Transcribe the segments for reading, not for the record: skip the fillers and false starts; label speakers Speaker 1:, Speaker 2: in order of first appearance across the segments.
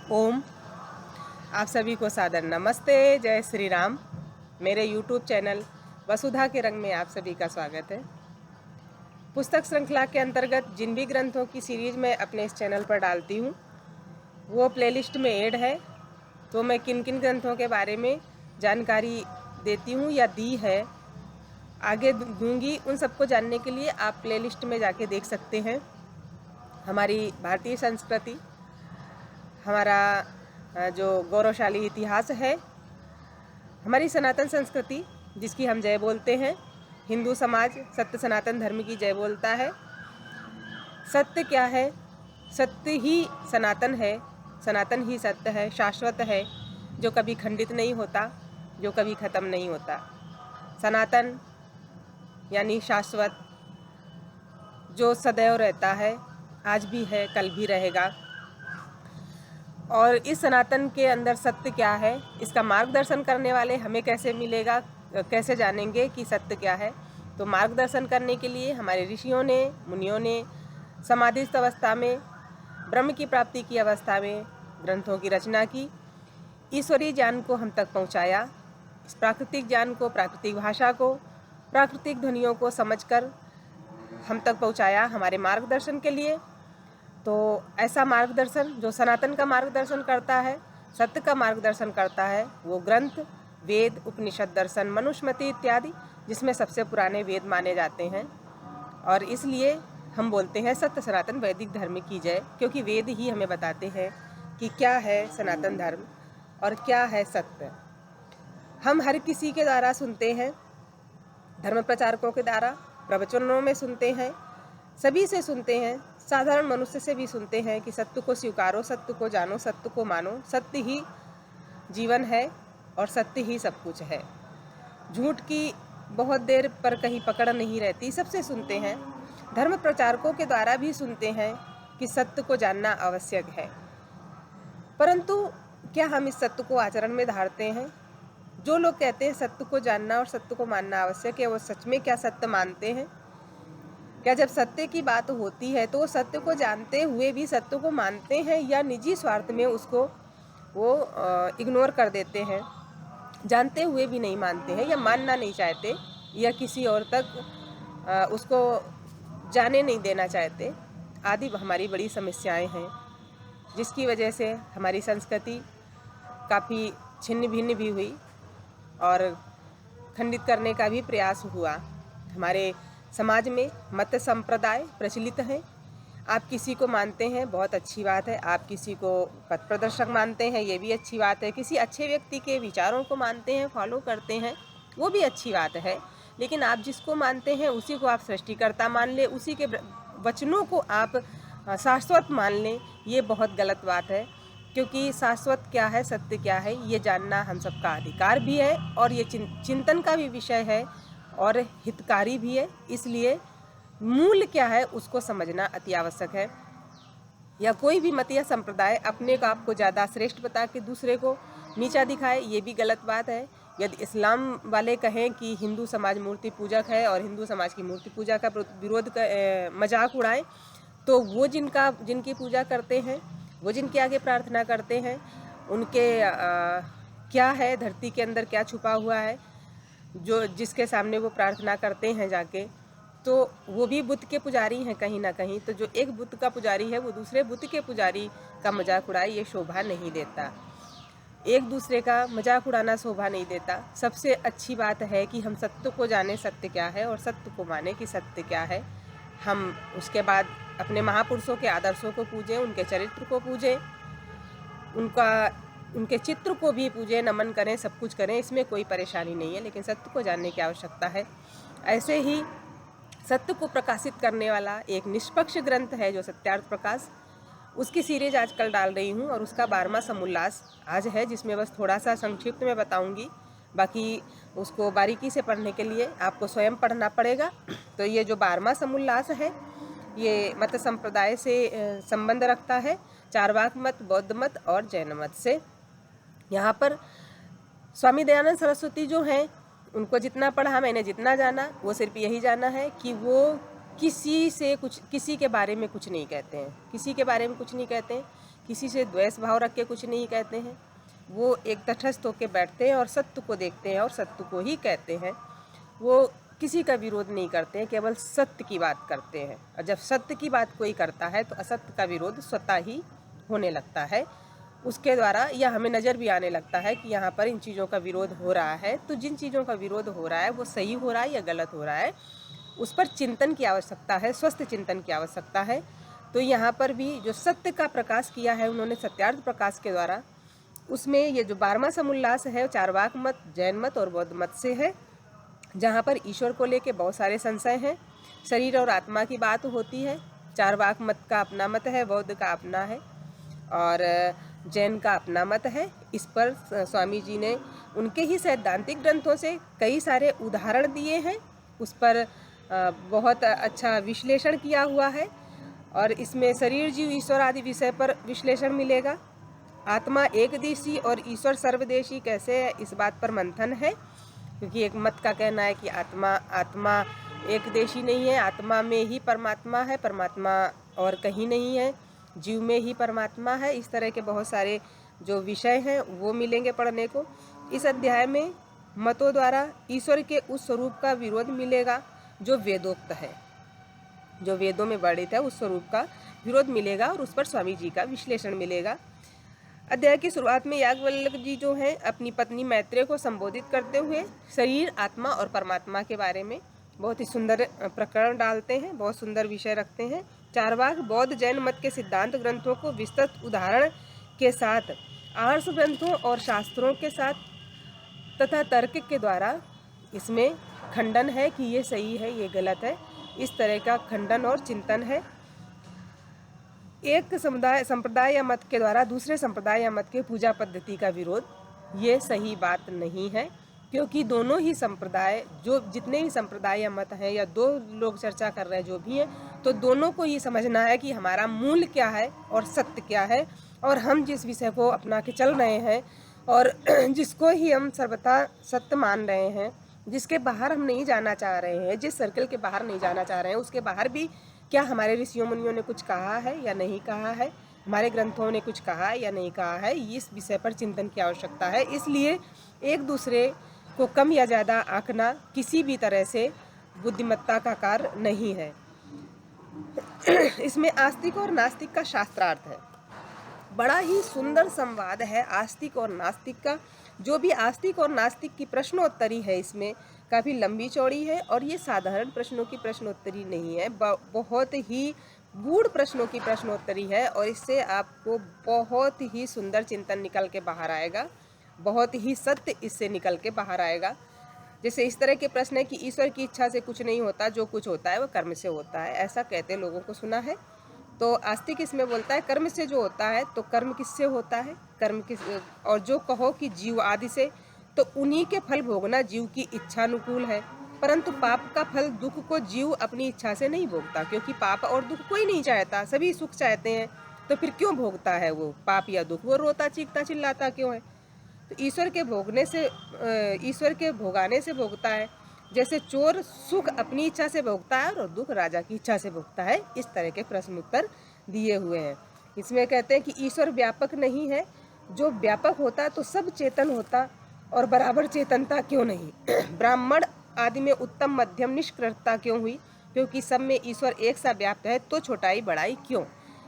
Speaker 1: ओम। आप सभी को सादर नमस्ते, जय श्री राम। मेरे YouTube चैनल वसुधा के रंग में आप सभी का स्वागत है। पुस्तक श्रृंखला के अंतर्गत जिन भी ग्रंथों की सीरीज मैं अपने इस चैनल पर डालती हूँ वो प्लेलिस्ट में ऐड है। तो मैं किन किन ग्रंथों के बारे में जानकारी देती हूँ या दी है, आगे दूंगी, उन सबको जानने के लिए आप प्लेलिस्ट में जाके देख सकते हैं। हमारी भारतीय संस्कृति, हमारा जो गौरवशाली इतिहास है, हमारी सनातन संस्कृति जिसकी हम जय बोलते हैं, हिंदू समाज सत्य सनातन धर्म की जय बोलता है। सत्य क्या है? सत्य ही सनातन है, सनातन ही सत्य है, शाश्वत है, जो कभी खंडित नहीं होता, जो कभी ख़त्म नहीं होता। सनातन यानी शाश्वत, जो सदैव रहता है, आज भी है, कल भी रहेगा। और इस सनातन के अंदर सत्य क्या है, इसका मार्गदर्शन करने वाले हमें कैसे मिलेगा, कैसे जानेंगे कि सत्य क्या है? तो मार्गदर्शन करने के लिए हमारे ऋषियों ने, मुनियों ने समाधिस्थ अवस्था में, ब्रह्म की प्राप्ति की अवस्था में ग्रंथों की रचना की, ईश्वरीय ज्ञान को हम तक पहुंचाया। इस प्राकृतिक ज्ञान को, प्राकृतिक भाषा को, प्राकृतिक ध्वनियों को समझकर हम तक पहुंचाया हमारे मार्गदर्शन के लिए। तो ऐसा मार्गदर्शन जो सनातन का मार्गदर्शन करता है, सत्य का मार्गदर्शन करता है, वो ग्रंथ वेद, उपनिषद, दर्शन, मनुस्मृति इत्यादि, जिसमें सबसे पुराने वेद माने जाते हैं। और इसलिए हम बोलते हैं सत्य सनातन वैदिक धर्म की जय, क्योंकि वेद ही हमें बताते हैं कि क्या है सनातन धर्म और क्या है सत्य। हम हर किसी के द्वारा सुनते हैं, धर्म प्रचारकों के द्वारा प्रवचनों में सुनते हैं, सभी से सुनते हैं, साधारण मनुष्य से भी सुनते हैं कि सत्य को स्वीकारो, सत्य को जानो, सत्य को मानो, सत्य ही जीवन है और सत्य ही सब कुछ है। झूठ की बहुत देर पर कहीं पकड़ नहीं रहती, सबसे सुनते हैं। धर्म प्रचारकों के द्वारा भी सुनते हैं कि सत्य को जानना आवश्यक है, परंतु क्या हम इस सत्य को आचरण में धारते हैं? जो लोग कहते हैं सत्य को जानना और सत्य को मानना आवश्यक है, वो सच में क्या सत्य मानते हैं? क्या जब सत्य की बात होती है तो वो सत्य को जानते हुए भी सत्य को मानते हैं, या निजी स्वार्थ में उसको वो इग्नोर कर देते हैं, जानते हुए भी नहीं मानते हैं, या मानना नहीं चाहते, या किसी और तक उसको जाने नहीं देना चाहते? आदि हमारी बड़ी समस्याएं हैं, जिसकी वजह से हमारी संस्कृति काफ़ी छिन्न भिन्न भी हुई और खंडित करने का भी प्रयास हुआ। हमारे समाज में मत संप्रदाय प्रचलित हैं। आप किसी को मानते हैं, बहुत अच्छी बात है। आप किसी को पथ प्रदर्शक मानते हैं, ये भी अच्छी बात है। किसी अच्छे व्यक्ति के विचारों को मानते हैं, फॉलो करते हैं, वो भी अच्छी बात है। लेकिन आप जिसको मानते हैं उसी को आप सृष्टिकर्ता मान लें, उसी के वचनों को आप शाश्वत मान लें, ये बहुत गलत बात है। क्योंकि शाश्वत क्या है, सत्य क्या है, ये जानना हम सबका अधिकार भी है और ये चिंतन का भी विषय है और हितकारी भी है। इसलिए मूल क्या है उसको समझना अति आवश्यक है। या कोई भी मत या संप्रदाय अपने को आपको ज़्यादा श्रेष्ठ बता के दूसरे को नीचा दिखाए, ये भी गलत बात है। यदि इस्लाम वाले कहें कि हिंदू समाज मूर्ति पूजक है और हिंदू समाज की मूर्ति पूजा का विरोध मजाक उड़ाएं, तो वो जिनकी पूजा करते हैं, वो जिनके आगे प्रार्थना करते हैं, उनके क्या है, धरती के अंदर क्या छुपा हुआ है, जो जिसके सामने वो प्रार्थना करते हैं जाके, तो वो भी बुत के पुजारी हैं कहीं ना कहीं। तो जो एक बुत का पुजारी है वो दूसरे बुत के पुजारी का मजाक उड़ाए, ये शोभा नहीं देता। एक दूसरे का मजाक उड़ाना शोभा नहीं देता। सबसे अच्छी बात है कि हम सत्य को जाने, सत्य क्या है, और सत्य को माने कि सत्य क्या है। हम उसके बाद अपने महापुरुषों के आदर्शों को पूजें, उनके चरित्र को पूजें, उनके चित्र को भी पूजें, नमन करें, सब कुछ करें, इसमें कोई परेशानी नहीं है। लेकिन सत्य को जानने की आवश्यकता है। ऐसे ही सत्य को प्रकाशित करने वाला एक निष्पक्ष ग्रंथ है जो सत्यार्थ प्रकाश, उसकी सीरीज आजकल डाल रही हूँ और उसका 12वां समोल्लास आज है, जिसमें बस थोड़ा सा संक्षिप्त में बताऊँगी। बाकी उसको बारीकी से पढ़ने के लिए आपको स्वयं पढ़ना पड़ेगा। तो ये जो 12वां समोल्लास है, ये मत संप्रदाय से संबंध रखता है, चारवाक मत, बौद्ध मत और जैन मत से। यहाँ पर स्वामी दयानंद सरस्वती जो हैं, उनको जितना पढ़ा, मैंने जितना जाना, वो सिर्फ यही जाना है कि वो किसी के बारे में कुछ नहीं कहते हैं, किसी के बारे में कुछ नहीं कहते हैं, किसी से द्वेष भाव रख के कुछ नहीं कहते हैं। वो एक तटस्थ होकर बैठते हैं और सत्य को देखते हैं और सत्य को ही कहते हैं। वो किसी का विरोध नहीं करते हैं, केवल सत्य की बात करते हैं। और जब सत्य की बात कोई करता है तो असत्य का विरोध स्वतः ही होने लगता है उसके द्वारा, या हमें नज़र भी आने लगता है कि यहाँ पर इन चीज़ों का विरोध हो रहा है। तो जिन चीज़ों का विरोध हो रहा है वो सही हो रहा है या गलत हो रहा है, उस पर चिंतन की आवश्यकता है, स्वस्थ चिंतन की आवश्यकता है। तो यहाँ पर भी जो सत्य का प्रकाश किया है उन्होंने सत्यार्थ प्रकाश के द्वारा, उसमें ये जो 12वां समुल्लास है चारवाक मत, जैन मत और बौद्ध मत से है, जहाँ पर ईश्वर को लेके बहुत सारे संशय हैं। शरीर और आत्मा की बात होती है। चारवाक मत का अपना मत है, बौद्ध का अपना है और जैन का अपना मत है। इस पर स्वामी जी ने उनके ही सैद्धांतिक ग्रंथों से कई सारे उदाहरण दिए हैं, उस पर बहुत अच्छा विश्लेषण किया हुआ है। और इसमें शरीर, जीव, ईश्वर आदि विषय पर विश्लेषण मिलेगा। आत्मा एकदेशी और ईश्वर सर्वदेशी कैसे है, इस बात पर मंथन है। क्योंकि एक मत का कहना है कि आत्मा एकदेशी नहीं है, आत्मा में ही परमात्मा है, परमात्मा और कहीं नहीं है, जीव में ही परमात्मा है। इस तरह के बहुत सारे जो विषय हैं वो मिलेंगे पढ़ने को। इस अध्याय में मतों द्वारा ईश्वर के उस स्वरूप का विरोध मिलेगा जो वेदोक्त है, जो वेदों में वर्णित है, उस स्वरूप का विरोध मिलेगा और उस पर स्वामी जी का विश्लेषण मिलेगा। अध्याय की शुरुआत में याज्ञवल्क्य जी जो हैं अपनी पत्नी मैत्रेय को संबोधित करते हुए शरीर, आत्मा और परमात्मा के बारे में बहुत ही सुंदर प्रकरण डालते हैं, बहुत सुंदर विषय रखते हैं। चारवाक बौद्ध जैन मत के सिद्धांत ग्रंथों को विस्तृत उदाहरण के साथ, आर्ष ग्रंथों और शास्त्रों के साथ तथा तर्क के द्वारा इसमें खंडन है कि ये सही है, ये गलत है, इस तरह का खंडन और चिंतन है। एक संप्रदाय या मत के द्वारा दूसरे संप्रदाय या मत के पूजा पद्धति का विरोध, ये सही बात नहीं है। क्योंकि दोनों ही संप्रदाय, जो जितने भी संप्रदाय या मत हैं या दो लोग चर्चा कर रहे हैं जो भी हैं, तो दोनों को ये समझना है कि हमारा मूल क्या है और सत्य क्या है, और हम जिस विषय को अपना के चल रहे हैं और जिसको ही हम सर्वथा सत्य मान रहे हैं, जिसके बाहर हम नहीं जाना चाह रहे हैं, जिस सर्कल के बाहर नहीं जाना चाह रहे हैं, उसके बाहर भी क्या हमारे ऋषियों मुनियों ने कुछ कहा है या नहीं कहा है, हमारे ग्रंथों ने कुछ कहा है या नहीं कहा है, इस विषय पर चिंतन की आवश्यकता है। इसलिए एक दूसरे को कम या ज़्यादा आंकना किसी भी तरह से बुद्धिमत्ता का कार्य नहीं है। इसमें आस्तिक और नास्तिक का शास्त्रार्थ है। बड़ा ही सुंदर संवाद है आस्तिक और नास्तिक का। जो भी आस्तिक और नास्तिक की प्रश्नोत्तरी है इसमें काफ़ी लंबी चौड़ी है, और ये साधारण प्रश्नों की प्रश्नोत्तरी नहीं है, बहुत ही गूढ़ प्रश्नों की प्रश्नोत्तरी है। और इससे आपको बहुत ही सुंदर चिंतन निकल के बाहर आएगा, बहुत ही सत्य इससे निकल के बाहर आएगा। जैसे इस तरह के प्रश्न है कि ईश्वर की इच्छा से कुछ नहीं होता, जो कुछ होता है वो कर्म से होता है, ऐसा कहते लोगों को सुना है। तो आस्तिक इसमें बोलता है कर्म से जो होता है, तो कर्म किससे होता है, कर्म किस, और जो कहो कि जीव आदि से, तो उन्हीं के फल भोगना जीव की इच्छानुकूल है। परंतु पाप का फल दुख को जीव अपनी इच्छा से नहीं भोगता, क्योंकि पाप और दुख कोई नहीं चाहता, सभी सुख चाहते हैं। तो फिर क्यों भोगता है वो पाप या दुख, वो रोता चीखता चिल्लाता क्यों है? तो ईश्वर के भोगने से, ईश्वर के भोगाने से भोगता है। जैसे चोर सुख अपनी इच्छा से भोगता है और दुख राजा की इच्छा से भोगता है। इस तरह के प्रश्न उत्तर दिए हुए हैं। इसमें कहते हैं कि ईश्वर व्यापक नहीं है, जो व्यापक होता तो सब चेतन होता, और बराबर चेतनता क्यों नहीं? ब्राह्मण आदि में उत्तम मध्यम निष्कृतता क्यों हुई? क्योंकि सब में ईश्वर एक सा व्याप्त है, तो छोटाई बड़ाई क्यों?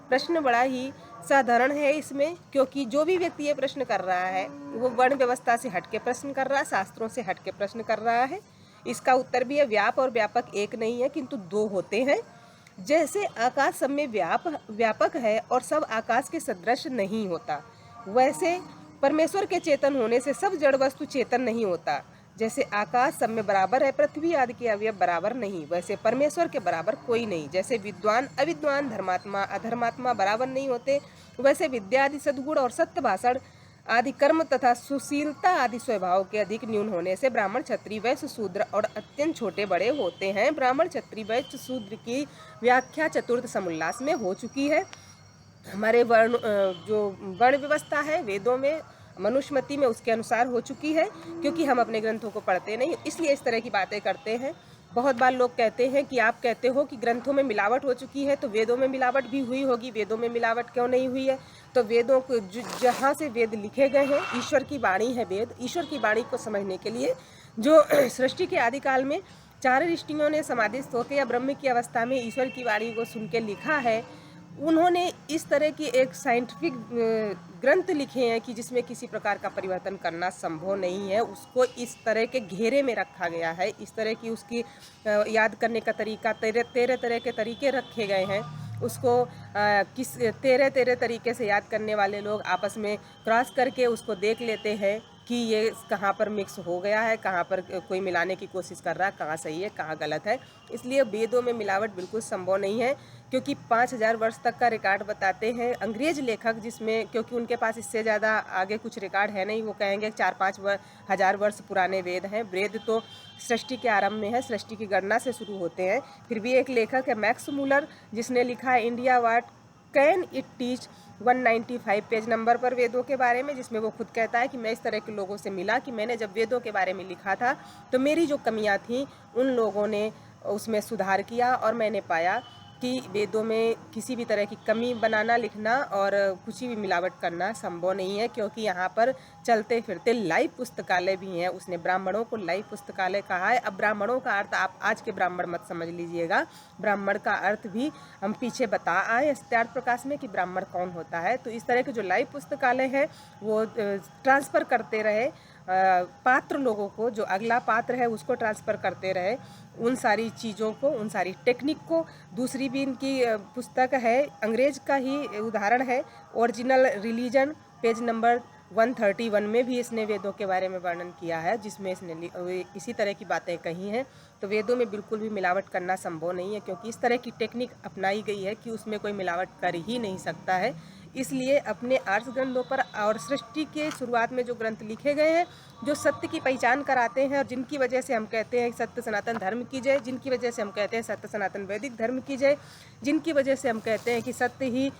Speaker 1: प्रश्न बड़ा ही साधारण है इसमें, क्योंकि जो भी व्यक्ति ये प्रश्न कर रहा है वो वर्ण व्यवस्था से हट के प्रश्न कर रहा है, शास्त्रों से हट के प्रश्न कर रहा है। इसका उत्तर भी है व्याप और व्यापक एक नहीं है, किंतु दो होते हैं। जैसे आकाश सब में व्यापक है और सब आकाश के सदृश नहीं होता, वैसे परमेश्वर के चेतन होने से सब जड़ वस्तु चेतन नहीं होता। जैसे आकाश सब में बराबर है, पृथ्वी आदि के अवयव बराबर नहीं, वैसे परमेश्वर के बराबर कोई नहीं। जैसे विद्वान अविद्वान, धर्मात्मा अधर्मात्मा बराबर नहीं होते, वैसे विद्या आदि सद्गुण और सत्य भाषण आदि कर्म तथा सुशीलता आदि स्वभाव के अधिक न्यून होने से ब्राह्मण, क्षत्रिय, वैश्य, शूद्र और अत्यंत छोटे बड़े होते हैं। ब्राह्मण, क्षत्रिय, वैश्य, शूद्र की व्याख्या चतुर्थ समुल्लास में हो चुकी है। हमारे वर्ण, जो वर्ण व्यवस्था है वेदों में, मनुस्मृति में, उसके अनुसार हो चुकी है। क्योंकि हम अपने ग्रंथों को पढ़ते नहीं, इसलिए इस तरह की बातें करते हैं। बहुत बार लोग कहते हैं कि आप कहते हो कि ग्रंथों में मिलावट हो चुकी है, तो वेदों में मिलावट भी हुई होगी, वेदों में मिलावट क्यों नहीं हुई है? तो वेदों को जहाँ से वेद लिखे गए हैं, ईश्वर की वाणी है वेद। ईश्वर की वाणी को समझने के लिए जो सृष्टि के आदिकाल में 4 ऋषियों ने समाधिस्थ होकर या ब्रह्म की अवस्था में ईश्वर की वाणी को सुन के लिखा है, उन्होंने इस तरह की एक साइंटिफिक ग्रंथ लिखे हैं कि जिसमें किसी प्रकार का परिवर्तन करना संभव नहीं है। उसको इस तरह के घेरे में रखा गया है, इस तरह की उसकी याद करने का तरीका, तेरह तरह के तरीके रखे गए हैं। उसको किस तेरह तरीके से याद करने वाले लोग आपस में क्रॉस करके उसको देख लेते हैं कि ये कहाँ पर मिक्स हो गया है, कहाँ पर कोई मिलाने की कोशिश कर रहा है, कहाँ सही है, कहाँ गलत है। इसलिए वेदों में मिलावट बिल्कुल संभव नहीं है, क्योंकि 5000 वर्ष तक का रिकॉर्ड बताते हैं अंग्रेज लेखक, जिसमें क्योंकि उनके पास इससे ज़्यादा आगे कुछ रिकॉर्ड है नहीं। वो कहेंगे 4-5 हज़ार वर्ष पुराने वेद हैं। वेद तो सृष्टि के आरंभ में है, सृष्टि की गणना से शुरू होते हैं। फिर भी एक लेखक है मैक्स मूलर, जिसने लिखा है India what can it teach 195 page number पर वेदों के बारे में, जिसमें वो खुद कहता है कि मैं इस तरह के लोगों से मिला कि मैंने जब वेदों के बारे में लिखा था तो मेरी जो कमियां थीं उन लोगों ने उसमें सुधार किया, और मैंने पाया कि वेदों में किसी भी तरह की कमी बनाना, लिखना और कुछ भी मिलावट करना संभव नहीं है, क्योंकि यहाँ पर चलते फिरते लाइव पुस्तकालय भी हैं। उसने ब्राह्मणों को लाइव पुस्तकालय कहा है। अब ब्राह्मणों का अर्थ आप आज के ब्राह्मण मत समझ लीजिएगा, ब्राह्मण का अर्थ भी हम पीछे बता आए सत्यार्थ प्रकाश में कि ब्राह्मण कौन होता है। तो इस तरह के जो लाइव पुस्तकालय है वो ट्रांसफ़र करते रहे पात्र लोगों को, जो अगला पात्र है उसको ट्रांसफ़र करते रहे उन सारी चीज़ों को, उन सारी टेक्निक को। दूसरी भी इनकी पुस्तक है, अंग्रेज का ही उदाहरण है, ओरिजिनल रिलीजन, पेज नंबर 131 में भी इसने वेदों के बारे में वर्णन किया है, जिसमें इसने इसी तरह की बातें कही हैं। तो वेदों में बिल्कुल भी मिलावट करना संभव नहीं है, क्योंकि इस तरह की टेक्निक अपनाई गई है कि उसमें कोई मिलावट कर ही नहीं सकता है। इसलिए अपने आर्ष ग्रंथों पर और सृष्टि के शुरुआत में जो ग्रंथ लिखे गए हैं, जो सत्य की पहचान कराते हैं और जिनकी वजह से हम कहते हैं सत्य सनातन धर्म की जय, जिनकी वजह से हम कहते हैं सत्य सनातन वैदिक धर्म की जय, जिनकी वजह से हम कहते हैं कि सत्य ही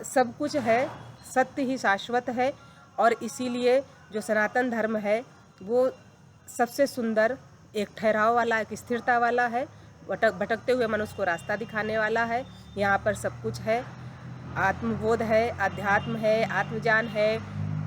Speaker 1: सब कुछ है, सत्य ही शाश्वत है, और इसीलिए जो सनातन धर्म है वो सबसे सुंदर, एक ठहराव वाला, एक स्थिरता वाला है, भटकते हुए मनुष्य को रास्ता दिखाने वाला है। यहाँ पर सब कुछ है, आत्मबोध है, अध्यात्म है, आत्मज्ञान है,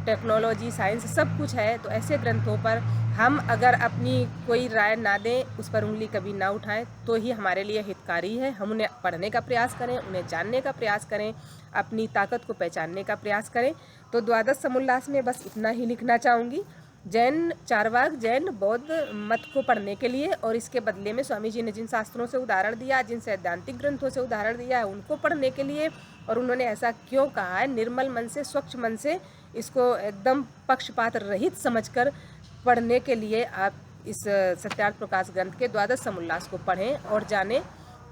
Speaker 1: टेक्नोलॉजी, साइंस, सब कुछ है। तो ऐसे ग्रंथों पर हम अगर अपनी कोई राय ना दें, उस पर उंगली कभी ना उठाएं, तो ही हमारे लिए हितकारी है। हम उन्हें पढ़ने का प्रयास करें, उन्हें जानने का प्रयास करें, अपनी ताकत को पहचानने का प्रयास करें। तो द्वादश समोल्लास में बस इतना ही लिखना चाहूँगी। जैन चारवाक, जैन बौद्ध मत को पढ़ने के लिए, और इसके बदले में स्वामी जी ने जिन शास्त्रों से उदाहरण दिया, जिन सैद्धांतिक ग्रंथों से उदाहरण दिया है, उनको पढ़ने के लिए। और उन्होंने ऐसा क्यों कहा है, निर्मल मन से, स्वच्छ मन से, इसको एकदम पक्षपात रहित समझकर पढ़ने के लिए आप इस सत्यार्थ प्रकाश ग्रंथ के द्वादश समोल्लास को पढ़ें और जानें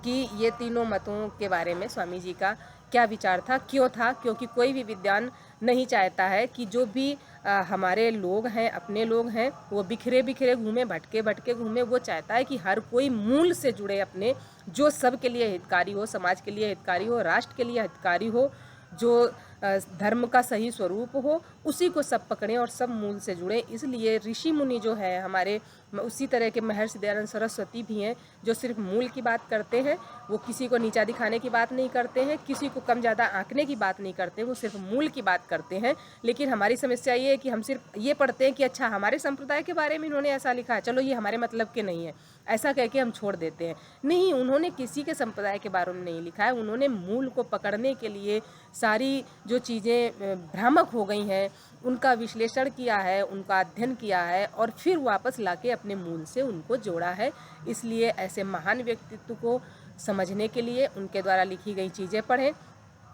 Speaker 1: कि ये तीनों मतों के बारे में स्वामी जी का क्या विचार था, क्यों था। क्योंकि कोई भी विद्वान नहीं चाहता है कि जो भी हमारे लोग हैं, अपने लोग हैं, वो बिखरे बिखरे घूमे, भटके घूमे। वो चाहता है कि हर कोई मूल से जुड़े अपने, जो सब के लिए हितकारी हो, समाज के लिए हितकारी हो, राष्ट्र के लिए हितकारी हो, जो धर्म का सही स्वरूप हो, उसी को सब पकड़ें और सब मूल से जुड़ें। इसलिए ऋषि मुनि जो है हमारे, उसी तरह के महर्षि दयानंद सरस्वती भी हैं, जो सिर्फ मूल की बात करते हैं। वो किसी को नीचा दिखाने की बात नहीं करते हैं, किसी को कम ज़्यादा आंकने की बात नहीं करते, वो सिर्फ मूल की बात करते हैं। लेकिन हमारी समस्या ये है कि हम सिर्फ ये पढ़ते हैं कि अच्छा हमारे संप्रदाय के बारे में इन्होंने ऐसा लिखा है, चलो ये हमारे मतलब के नहीं है, ऐसा कह के हम छोड़ देते हैं। नहीं, उन्होंने किसी के संप्रदाय के बारे में नहीं लिखा है। उन्होंने मूल को पकड़ने के लिए सारी जो चीज़ें भ्रामक हो गई हैं उनका विश्लेषण किया है, उनका अध्ययन किया है, और फिर वापस लाके अपने मूल से उनको जोड़ा है। इसलिए ऐसे महान व्यक्तित्व को समझने के लिए उनके द्वारा लिखी गई चीज़ें पढ़ें।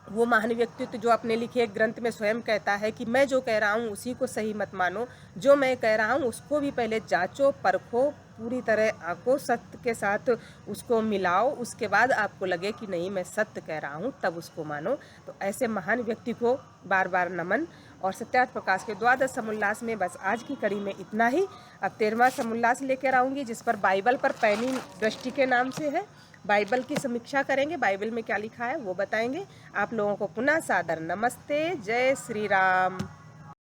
Speaker 1: वो महान व्यक्तित्व जो अपने लिखे ग्रंथ में स्वयं कहता है कि मैं जो कह रहा हूँ उसी को सही मत मानो, जो मैं कह रहा हूँ उसको भी पहले जांचो, परखो, पूरी तरह आंको, सत्य के साथ उसको मिलाओ, उसके बाद आपको लगे कि नहीं मैं सत्य कह रहा हूँ, तब उसको मानो। तो ऐसे महान व्यक्ति को बार बार नमन। और सत्यार्थ प्रकाश के द्वादश समोल्लास में बस आज की कड़ी में इतना ही। अब 13वां समोल्लास लेकर आऊँगी, जिस पर बाइबल पर पैनी दृष्टि के नाम से है। बाइबल की समीक्षा करेंगे, बाइबल में क्या लिखा है वो बताएंगे। आप लोगों को पुनः सादर नमस्ते, जय श्री राम।